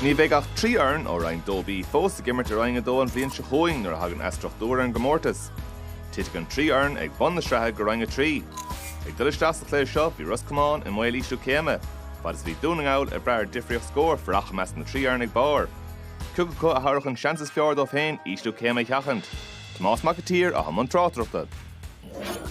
Ní bheith ach trí earn ó rain dóbí fós a gimmert a rain a dó an bhíonn se hóing nar a hagan estrach dúr an gomórtas. Tiit an trí earn ag bon na strathe go rain a trí. Ag dulis das a léir seo bhí Ros Comáin in mhail ísú céime, fad is bhí dúnagáil ar breir difrioch scór for ach meas na trí earn ag bar. Cúga có a tharach an seansas fear dó féin ísú céime cheachant. Tomás Macatír a hamon trátrachta.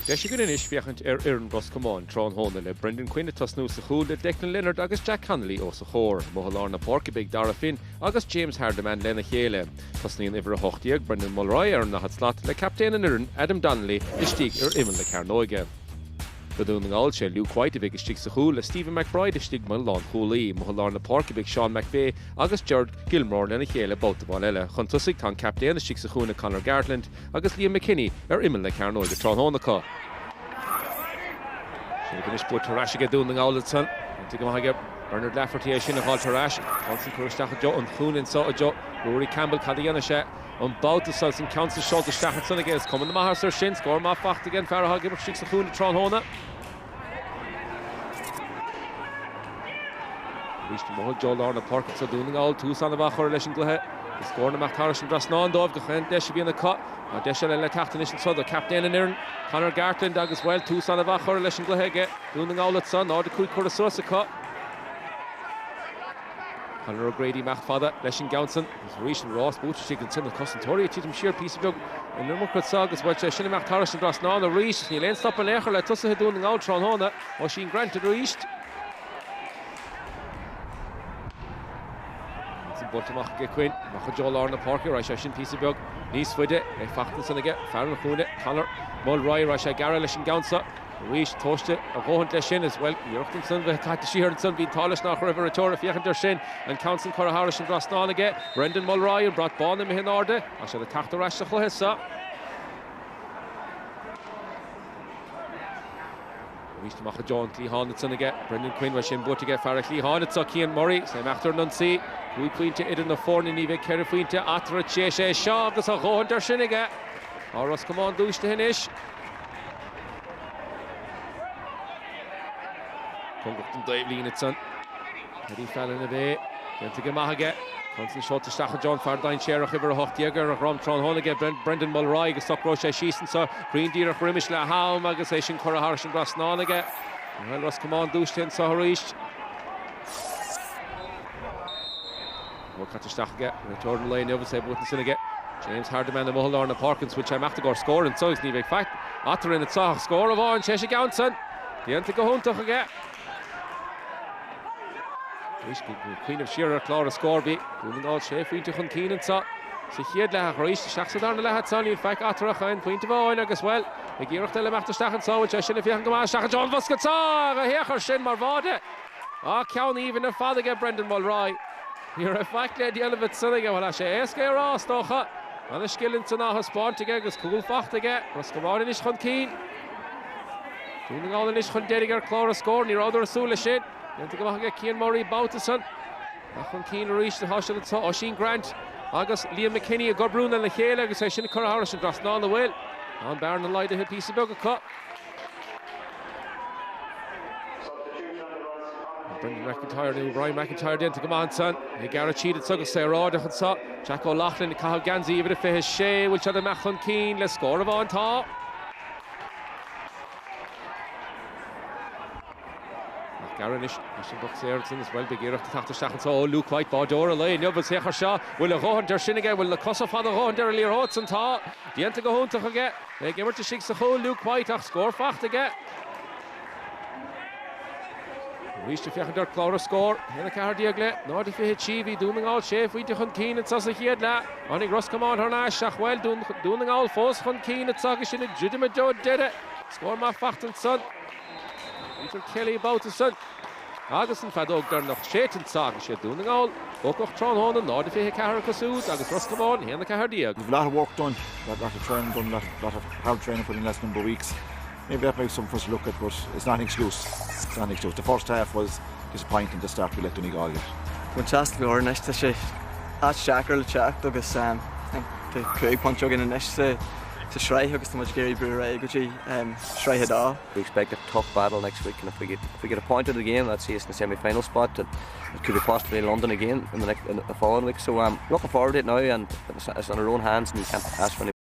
Deis go in is fiachant an Ros Comáin trán hóna le Brendan Quinn tasnú sa chúl le Declan Leonard agus Jack Connolly ó sa chór, Mohalar na Porkabig Dara Finn agus James Hardiman lena chéile. Tasníon iver a hochtíag Brendan Mulroy ar na hat slot le captain an Ireland Adam Donnelly istíg iman le Carnoige. Badún nGall sé Luke White big istíg sa chúl le Stephen McBride istíg man lán chúlaí, Mohalar na Porkabig Sean McVeigh agus Gerard Gilmore lena chéile bótabán eile. Chun tusig tá captain istíg sa chúna Conor Gartland agus Liam McKinney ar iman le Carnoige trán hóna có. Gan is bud tarráis go dún nGall san. Anta go maithe Bernard Lafferty sin a bháil tarráis. Consan chuirteach jo an chúnin sa a jo. Rory Campbell cad dhéana sé. An báta sa san council shot is stachan san agus. Cuman na maithar sin scór má facht again Farah Gibber six sa chúna trán hóna. Rís mo jo lá na park sa dún nGall tú san a bachar leis an gluthe. The score na Mactarish and Breathnaigh dóibh go chun deis be in the cut. Now deis le tachtan is an sod the captain in Ireland. Conor Gartland agus well tú san a bachar leis an gluthe dún nGall at son ná de cúig chuir a suas a cut. Conor O'Grady macht fada leis an Gownson. Is Rís and Ross búte sig an sin Seinnteoir TG4 sheer piece of dog. And number cut sag as well sin Mactarish and Breathnaigh na Rís ní len stop an éair le tusa dún nGall trán hóna ó sin granted Rís. Boltamach get Quinn, Macha Jolar na Parker, Rasha Shin piece of bug, Nice with it, a Facton again, Farron Hune, Connor, Mulroy, Rasha Garrelish and Gownsa, Reish Toasted, a Rohan Leshin as well, Yorkton, the Cat Shear and Sun being Talish nach River Tour of Yakan Shin, and Council Coraharish and Breathnaigh again, Brendan Mulroy and brought Bonham in order, Rasha the Tachta Rasha Hohessa. Reached Macha John Clehan at again, Brendan Quinn was in both to get Farah Clehan, it's Kian Murray, same after Nuncy. Buaicphointí idir na fórna ní bheith ceithre faointe atra sé seo agus a Rohan sin aige. Á Ros Comáin dúiste hin is. Congrat an daobh lína san. Headí fell na bheith. Genta go maith aige. Consan seo isteach John Fardain séireach ibar a hochtíagar a Rom trán hóna aige Brendan Mulroy agus socró sé sísan sa Green-díreach riimiis le haum agus é sin Coraharish sin Breathnaigh aige. Well Ros Comáin dúiste hin sa Rís. More cut to Stachge, return lane over say Button Sinnige. James Hardiman and Mohalar na Parkins, which I'm after go score and so is Nivek fact. After in its score of on Cheshire Gownson. The end to go home to again. Queen of Shearer, clár score be. Doing all Shea Free to Hunkeen and so. So he had la Reish, Shachsadar la had son, in fact, after a kind point of oil as well. The Girach tell him after Stachan so, which I should have young man, Stachan John Voskatsa, a hair shin Marvada. Ah, count even a father get Brendan Mulroy. You're a fact lad yell of it sunning well as ask Ros Comáin and a skill into na sport to get cool fact to get Ros Comáin is Hunkeen. Doing all the nish Hundiger clár score near other Sula shit. Then to go back get Cian Murray Bautison. Hunkeen reached the Hoshel and Oisin Grant. Agus Liam McKinney a Gobrún and the Chéile agus I should Coraharish and Breathnaigh the will. On Baron and Light a piece of bugger cut. Brendan McIntyre new Brian McIntyre then to come on son. He Garrett cheated Sugus say Rod and saw Jack O'Loughlin the Cahill Ganzi even if his Shea which had the Machlin Keen let's score of on top. Garrinish Ashton Bucks Erickson as well big ear up the top of Stachan so Luke White Bardora lane no but Secher Shaw will a Rohan der Shin again will the Cossa for the Rohan der Lear Hots and top. The end to go home to get. They give her to shake the whole Luke White score fact again. Reached the Fiachan clár score. Hena Cardiagle. Nor if he hit Chivi doing all chef we to Hunkeen and Sasa here la. Only Ros Comáin her Nash well doing all force Hunkeen at Sagish in a Judima Joe did it. Score my fact and son. Peter Kelly about the son. Agus and Fadog there noch shit and Sagish doing all. Bokoch Tron Hon and Nord if he hit Caracasud. Agus Ros Comáin Hena Cardiag. We've a lot of work done. A lot of training done. A lot of hard training for the last number of weeks. Maybe that makes something for us to look at, but it's not an excuse. It's not an excuse. The first half was disappointing to start with nGall yet. Fantastic we are next to she. At Shacker le chat agus the Craig punch again next Sraith agus tá muid géirí breú go dtí Sraith dá. We expect a tough battle next week, and if we get a point out of the game, let's see us in the semi-final spot, and it could be possibly London again in the following week. So I'm looking forward to it now, and it's on our own hands, and you can't ask for